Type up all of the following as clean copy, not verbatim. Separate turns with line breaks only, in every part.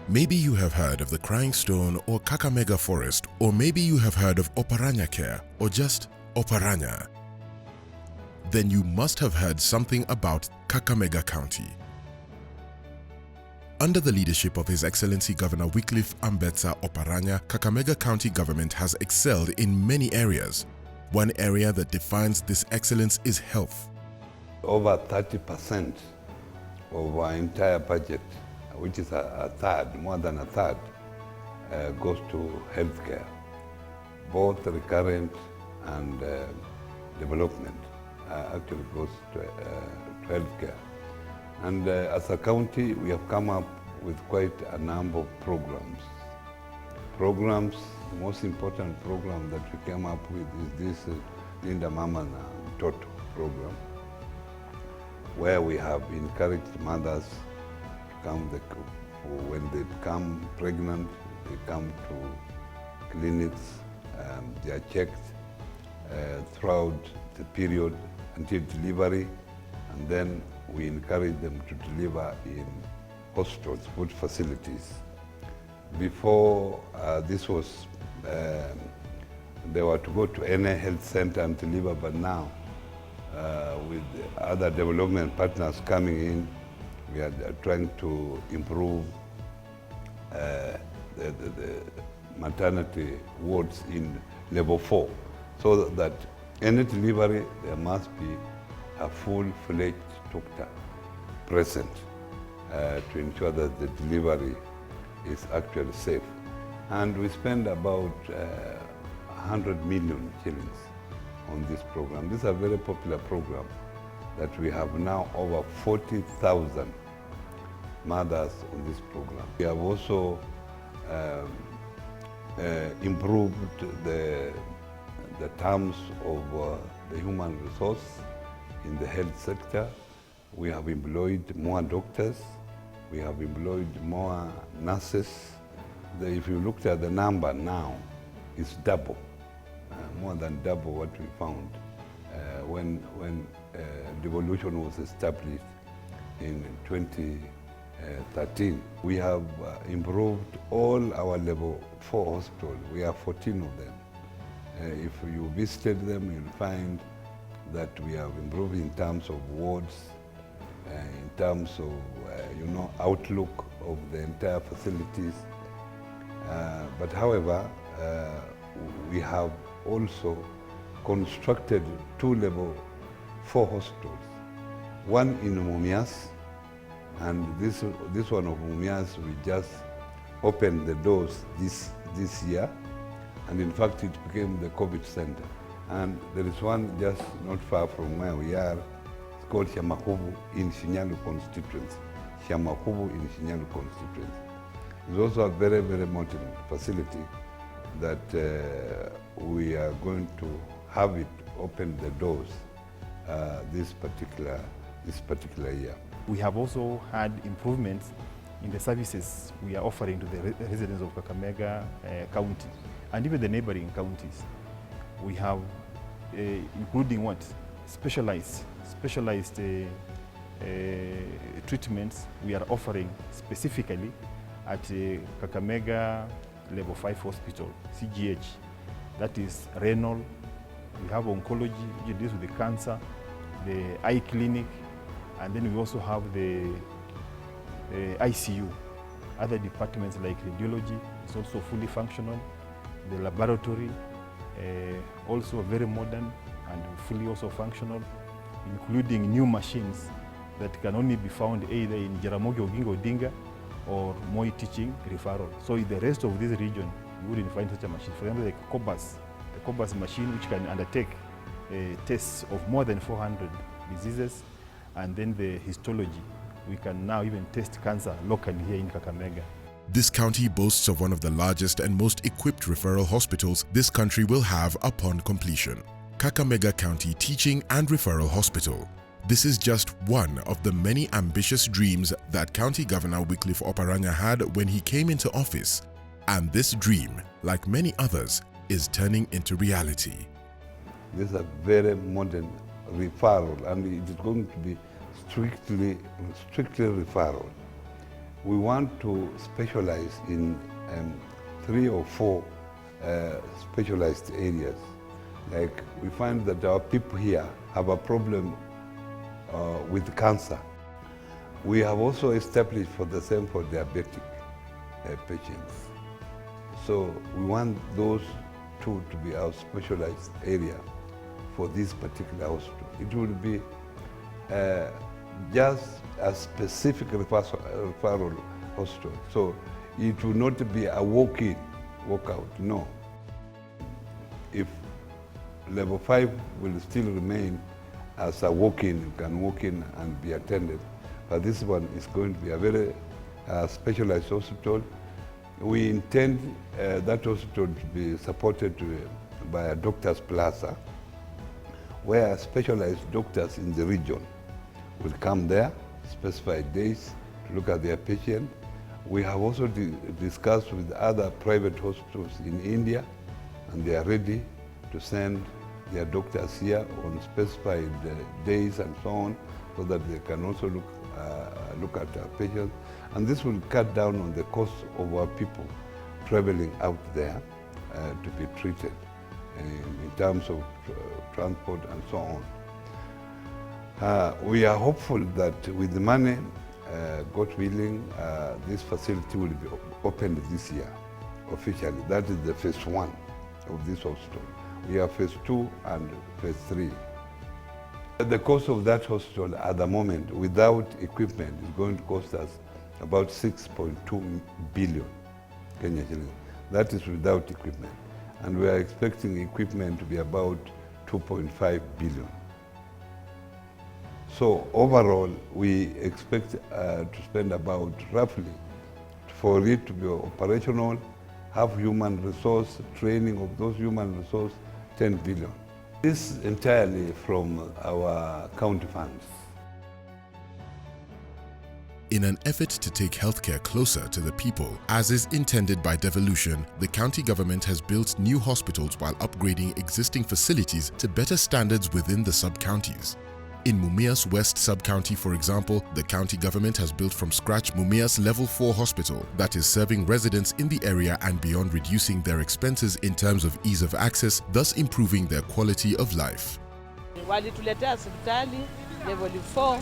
Maybe you have heard of the Crying Stone or Kakamega Forest, or maybe you have heard of Oparanya Care or just Oparanya. Then you must have heard something about Kakamega County. Under the leadership of His Excellency Governor Wycliffe Ambetsa Oparanya, Kakamega County government has excelled in many areas. One area that defines this excellence is health.
Over 30% of our entire budget, which is a third, more than a third, goes to healthcare, both recurrent and development actually goes to healthcare. And as a county, we have come up with quite a number of programs. The most important program that we came up with is this Linda Mama na Mtoto program, where we have encouraged mothers to come, when they become pregnant, they come to clinics, they are checked throughout the period until delivery, and then we encourage them to deliver in hospitals, food facilities. Before this was, they were to go to any health center and deliver, but now with other development partners coming in, we are trying to improve the maternity wards in level 4, so that any delivery, there must be a full-fledged doctor present to ensure that the delivery is actually safe. And we spend about 100 million shillings on this program. This is a very popular program that we have now over 40,000 mothers on this program. We have also improved the terms of the human resource in the health sector. We have employed more doctors, we have employed more nurses. If you looked at the number now, it's double, more than double what we found when devolution was established in 2013. We have improved all our level 4 hospitals. We have 14 of them. If you visited them, you'll find that we have improved in terms of wards, in terms of outlook of the entire facilities. But however, we have also constructed 2 level 4 hospitals. One in Mumias, and this one of Mumias, we just opened the doors this year, and in fact it became the COVID center. And there is one just not far from where we are. It's called Shamahubu in Shinyalu constituency. Shamahubu in Shinyalu constituency. It's also a very, very modern facility that we are going to have it open the doors this particular year.
We have also had improvements in the services we are offering to the residents of Kakamega County and even the neighboring counties. We have, including what? Specialized treatments we are offering specifically at Kakamega Level 5 Hospital, CGH. That is renal. We have oncology, which deals with the cancer, the eye clinic, and then we also have the ICU. Other departments like radiology is also fully functional. The laboratory, also very modern and fully also functional, including new machines that can only be found either in Jaramogi Oginga Odinga or Moi Teaching Referral. So in the rest of this region, you wouldn't find such a machine. For example, the Cobas machine, which can undertake tests of more than 400 diseases, and then the histology. We can now even test cancer locally here in Kakamega.
This county boasts of one of the largest and most equipped referral hospitals this country will have upon completion. Kakamega County Teaching and Referral Hospital. This is just one of the many ambitious dreams that County Governor Wycliffe Oparanya had when he came into office. And this dream, like many others, is turning into reality.
This is a very modern referral, and it is going to be strictly referral. we want to specialize in 3 or 4 specialized areas. Like we find that our people here have a problem with cancer. We have also established for the same for diabetic patients. So we want those 2 to be our specialized area for this particular hospital. It will be just a specific referral hospital. So it will not be a walk-in, walk-out, no. If level 5 will still remain as a walk-in, you can walk in and be attended. But this one is going to be a very specialized hospital. We intend that hospital to be supported by a doctor's plaza, where specialized doctors in the region will come there, specified days, to look at their patient. We have also discussed with other private hospitals in India, and they are ready to send their doctors here on specified days and so on, so that they can also look at our patients. And this will cut down on the cost of our people traveling out there to be treated in terms of transport and so on. We are hopeful that with the money, God willing, this facility will be opened this year officially. That is the phase 1 of this hospital. We have phase 2 and phase 3. The cost of that hospital at the moment, without equipment, is going to cost us about 6.2 billion Kenya shillings. That is without equipment. And we are expecting equipment to be about 2.5 billion. So overall, we expect to spend about roughly, for it to be operational, have human resource, training of those human resource, 10 billion. This is entirely from our county funds.
In an effort to take healthcare closer to the people, as is intended by devolution, the county government has built new hospitals while upgrading existing facilities to better standards within the sub-counties. In Mumias West Sub-County, for example, the county government has built from scratch Mumias Level 4 Hospital that is serving residents in the area and beyond, reducing their expenses in terms of ease of access, thus improving their quality of life.
Walituletea hospitali level 4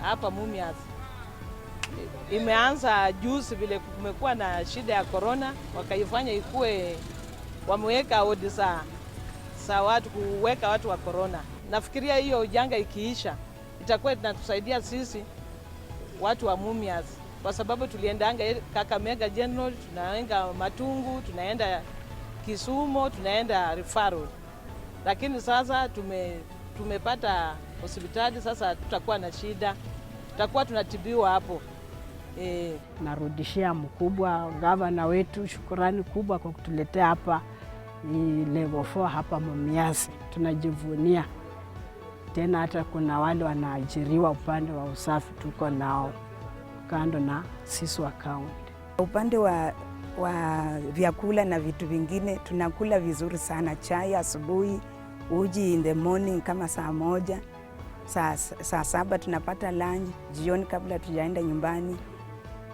hapa Mumias. Imeanza juzi vile kumekuwa na shida ya corona, wakaifanya ikue, wameweka wodi za watu, kuweka watu wa corona. Nafikiria hiyo janga ikiisha, itakuwa inatusaidia sisi watu wa Mumias, kwa sababu tuliendanga Kakamega General, tunaenda Matungu, tunaenda Kisumu, tunaenda Referral. Lakini sasa tumepata hospitali, sasa tutakuwa na shida, tutakuwa tunatibiwa hapo.
Narudishia mkubwa gavana wetu shukrani kubwa kwa kutuletea hapa level 4 hapa Mumias. Tunajivunia. Tena hata kuna wale wanaajiriwa upande wa usafi tuko nao kando na sisi wa kaunti.
Upande wa vyakula na vitu vingine tunakula vizuri sana. Chai asubuhi, uji in the morning kama saa 1, saa 7 tunapata lunch, jioni kabla tujaenda nyumbani.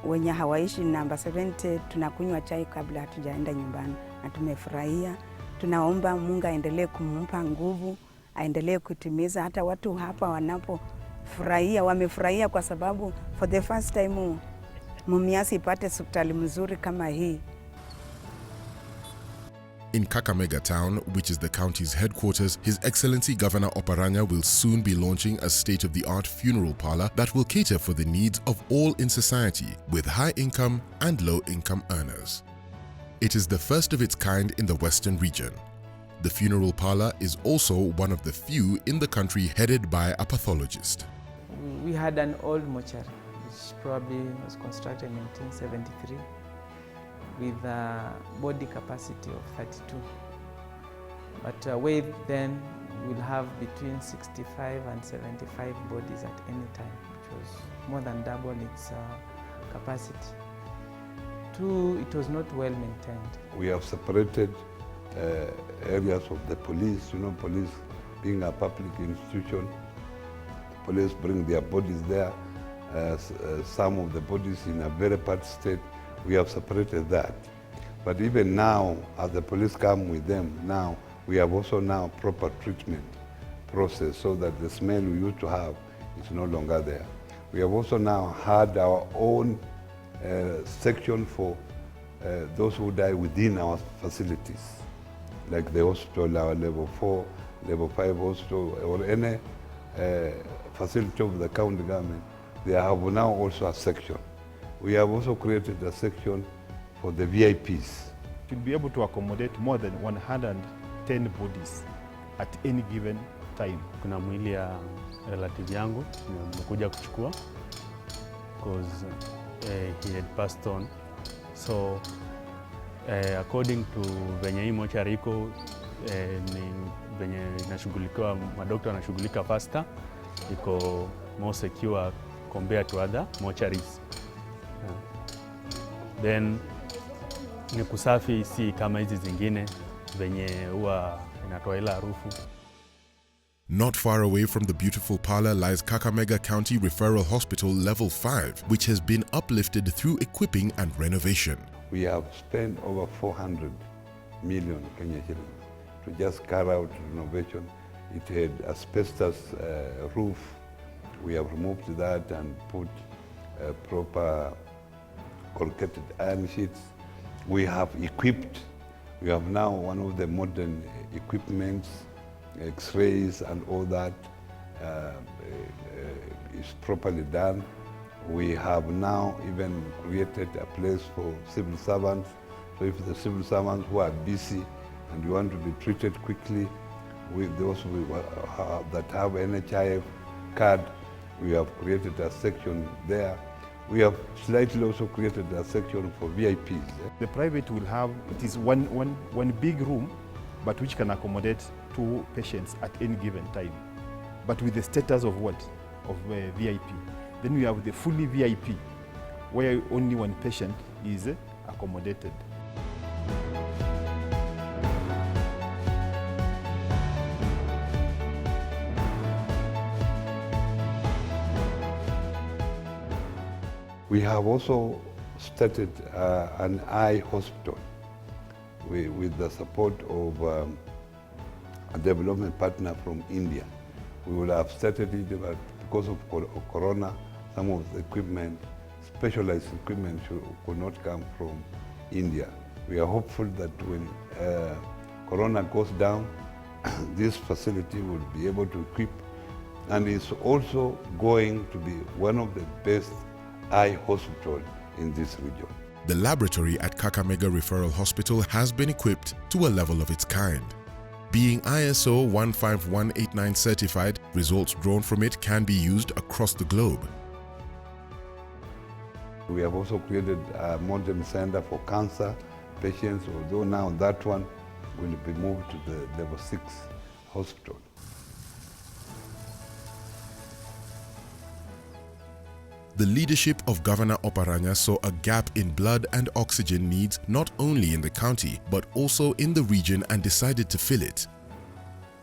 Wenye hawaishi namba 70 tunakunywa chai kabla hatujaenda nyumbani, na tumefurahia. Tunaomba Mungu aendelee kumpa nguvu, aendelee kutimiza. Hata watu hapa wanapofurahia, wamefurahia kwa sababu for the first time Mumias ipate hospitali mzuri kama hii.
In Kakamega town, which is the county's headquarters, His Excellency Governor Oparanya will soon be launching a state-of-the-art funeral parlor that will cater for the needs of all in society, with high-income and low-income earners. It is the first of its kind in the Western region. The funeral parlor is also one of the few in the country headed by a pathologist.
We had an old mortuary, which probably was constructed in 1973, with a body capacity of 32. But weight then will have between 65 and 75 bodies at any time, which was more than double its capacity. 2, it was not well maintained.
We have separated areas of the police. You know, police being a public institution, police bring their bodies there, some of the bodies in a very bad state. We have separated that. But even now, as the police come with them now, we have also now proper treatment process so that the smell we used to have is no longer there. We have also now had our own section for those who die within our facilities, like the hospital, our level 4, level 5 hospital, or any facility of the county government. They have now also a section. We have also created a section for the VIPs.
To be able to accommodate more than 110 bodies at any given time.
Kuna mwili ya relative yangu nimekuja kuchukua because he had passed on. So according to venye hii mochari iko ni venye inashughulikiwa, madokta wanashughulika faster, iko more secure compared to other mortuaries. Then ni kusafi, si kama hizi zingine venye huwa inatoa ile harufu.
Not far away from the beautiful Parlor lies Kakamega County Referral Hospital Level 5, which has been uplifted through equipping and renovation.
We have spent over 400 million Kenya shillings to just carry out renovation. It had asbestos roof. We have removed that and put proper corrugated iron sheets. We have equipped. We have now one of the modern equipments, X-rays and all that is properly done. We have now even created a place for civil servants. So if the civil servants who are busy and you want to be treated quickly, with those that have NHIF card, we have created a section there. We have slightly also created a section for VIPs.
The private will have, it is one big room, but which can accommodate 2 patients at any given time, but with the status of what? Of VIP. Then we have the fully VIP, where only 1 patient is accommodated.
We have also started an eye hospital with the support of a development partner from India. We would have started it, but because of Corona, some of the equipment, specialized equipment, could not come from India. We are hopeful that when Corona goes down, this facility will be able to equip, and it's also going to be one of the best eye hospital in this region.
The laboratory at Kakamega Referral Hospital has been equipped to a level of its kind. Being ISO 15189 certified, results drawn from it can be used across the globe.
We have also created a modern center for cancer patients, although now that one will be moved to the level 6 hospital.
The leadership of Governor Oparanya saw a gap in blood and oxygen needs not only in the county but also in the region and decided to fill it.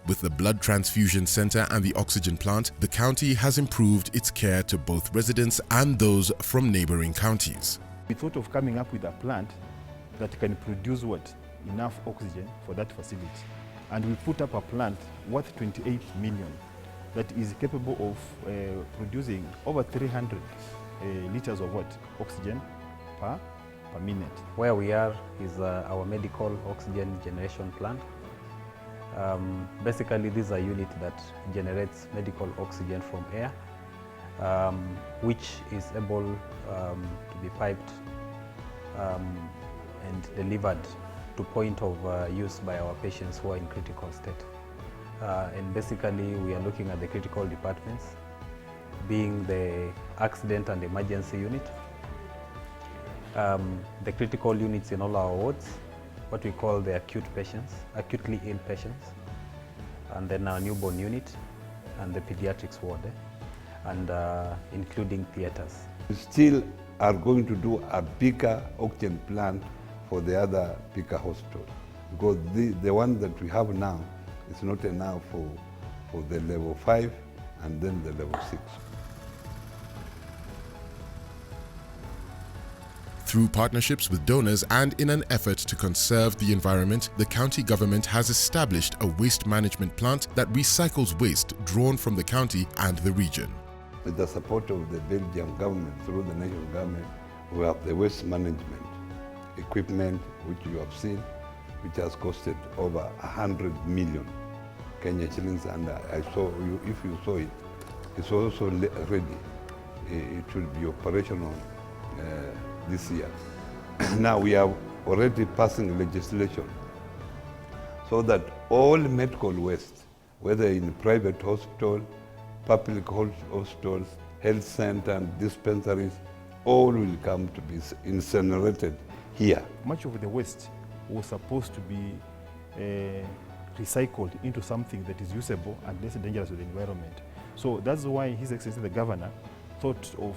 With the blood transfusion center and the oxygen plant, the county has improved its care to both residents and those from neighboring counties.
We thought of coming up with a plant that can produce what? Enough oxygen for that facility. And we put up a plant worth 28 million that is capable of producing over 300 liters of what? Oxygen per minute.
Where we are is our medical oxygen generation plant. Basically, this is a unit that generates medical oxygen from air, which is able to be piped and delivered to point of use by our patients who are in critical state. And basically, we are looking at the critical departments, being the accident and emergency unit, the critical units in all our wards, what we call the acute patients, acutely ill patients, and then our newborn unit and the pediatrics ward, and including theaters.
We still are going to do a bigger oxygen plant for the other bigger hospitals, because the one that we have now is not enough for the level 5 and then the level 6.
Through partnerships with donors and in an effort to conserve the environment, the county government has established a waste management plant that recycles waste drawn from the county and the region.
With the support of the Belgian government through the national government, we have the waste management equipment, which you have seen, which has costed over 100 million Kenya shillings, and I saw you, if you saw it, it's also ready. It will be operational this year. Now we are already passing legislation so that all medical waste, whether in private hospital, public hospitals, health center and dispensaries, all will come to be incinerated here.
Much of the waste was supposed to be recycled into something that is usable and less dangerous to the environment. So that's why His Excellency the Governor thought of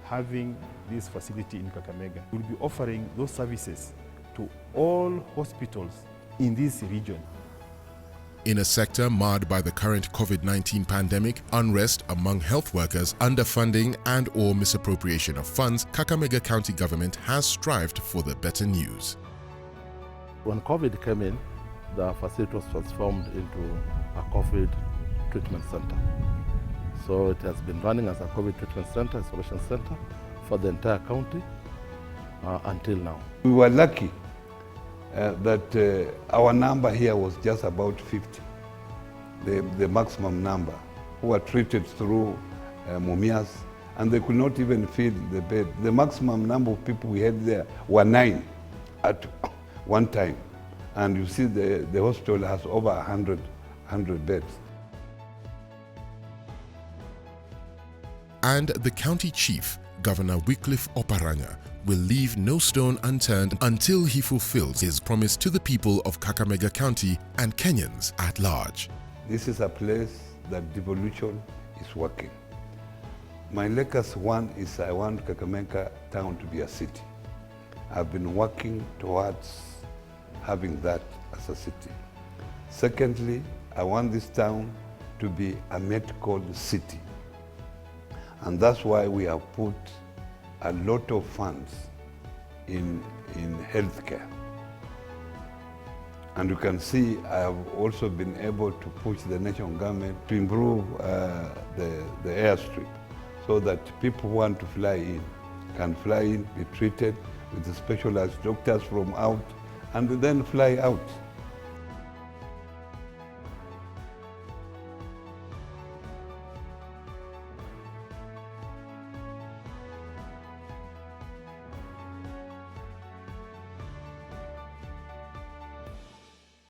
having this facility in Kakamega. We'll be offering those services to all hospitals in this region.
In a sector marred by the current COVID-19 pandemic, unrest among health workers, underfunding and/or misappropriation of funds, Kakamega County government has strived for the better news.
When COVID came in, the facility was transformed into a COVID treatment center. So it has been running as a COVID treatment center, isolation center for the entire county until now.
We were lucky that our number here was just about 50, the maximum number, who were treated through Mumias, and they could not even fill the bed. The maximum number of people we had there were 9 at one time. And you see the hospital has over 100 beds.
And the county chief, Governor Wycliffe Oparanya, will leave no stone unturned until he fulfills his promise to the people of Kakamega County and Kenyans at large.
This is a place that devolution is working. My latest one is I want Kakamega town to be a city. I've been working towards having that as a city. Secondly, I want this town to be a medical city. And that's why we have put a lot of funds in healthcare. And you can see I have also been able to push the national government to improve the airstrip so that people who want to fly in can fly in, be treated with the specialized doctors from out, and then fly out.